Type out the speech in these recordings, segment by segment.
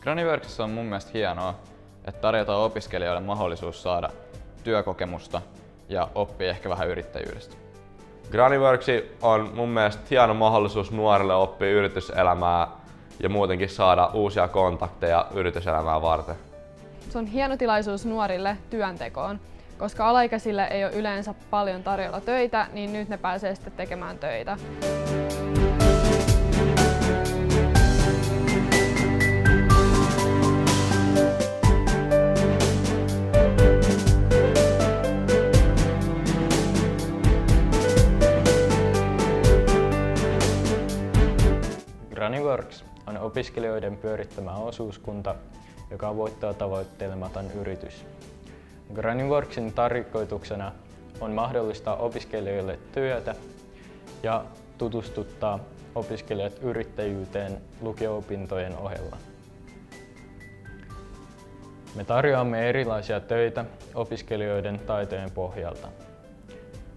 Graniworksissa on mun mielestä hienoa, että tarjotaan opiskelijoille mahdollisuus saada työkokemusta ja oppia ehkä vähän yrittäjyydestä. Graniworks on mun mielestä hieno mahdollisuus nuorille oppia yrityselämää ja muutenkin saada uusia kontakteja yrityselämää varten. Se on hieno tilaisuus nuorille työntekoon, koska alaikäisille ei ole yleensä paljon tarjolla töitä, niin nyt ne pääsee sitten tekemään töitä. Graniworks on opiskelijoiden pyörittämä osuuskunta, joka on voittoa tavoittelematon yritys. Graniworksin tarkoituksena on mahdollistaa opiskelijoille työtä ja tutustuttaa opiskelijat yrittäjyyteen lukio-opintojen ohella. Me tarjoamme erilaisia töitä opiskelijoiden taitojen pohjalta.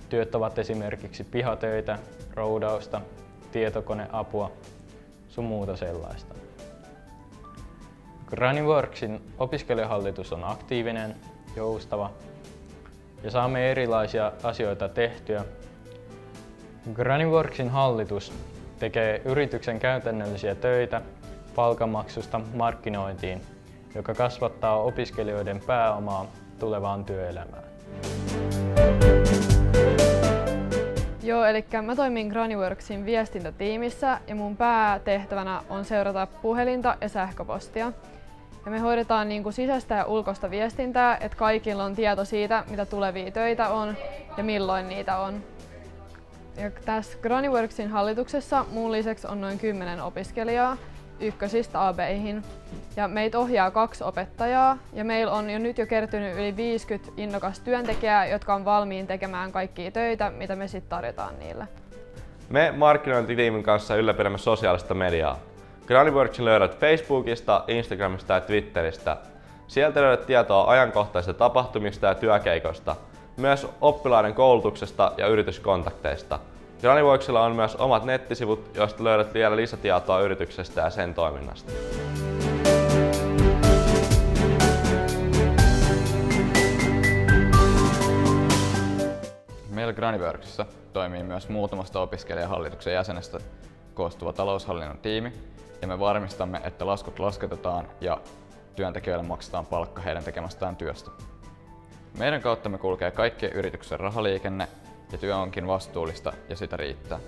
Työt ovat esimerkiksi pihatöitä, roudausta, tietokoneapua sun muuta sellaista. Graniworksin opiskelijahallitus on aktiivinen, joustava ja saamme erilaisia asioita tehtyä. Graniworksin hallitus tekee yrityksen käytännöllisiä töitä palkanmaksusta markkinointiin, joka kasvattaa opiskelijoiden pääomaa tulevaan työelämään. Joo, eli mä toimin Graniworksin viestintätiimissä ja mun päätehtävänä on seurata puhelinta ja sähköpostia. Ja me hoidetaan sisäistä ja ulkoista viestintää, että kaikilla on tieto siitä, mitä tulevia töitä on ja milloin niitä on. Ja tässä Graniworksin hallituksessa mun lisäksi on noin 10 opiskelijaa ykkösistä AB:ihin. Ja meitä ohjaa 2 opettajaa ja meillä on jo nyt kertynyt yli 50 innokasta työntekijää, jotka on valmiin tekemään kaikkia töitä, mitä me sitten tarjotaan niille. Me markkinointitiimin kanssa ylläpidämme sosiaalista mediaa. Graniworksin löydät Facebookista, Instagramista ja Twitteristä. Sieltä löydät tietoa ajankohtaisista tapahtumista ja työkeikoista, myös oppilaiden koulutuksesta ja yrityskontakteista. Graniworksilla on myös omat nettisivut, joista löydät vielä lisätietoa yrityksestä ja sen toiminnasta. Meillä Graniworksissa toimii myös muutamasta opiskelijahallituksen jäsenestä koostuva taloushallinnon tiimi, ja me varmistamme, että laskut lasketetaan ja työntekijöille maksetaan palkka heidän tekemästään työstä. Meidän kauttamme kulkee kaikkien yrityksen rahaliikenne ja työ onkin vastuullista ja sitä riittää.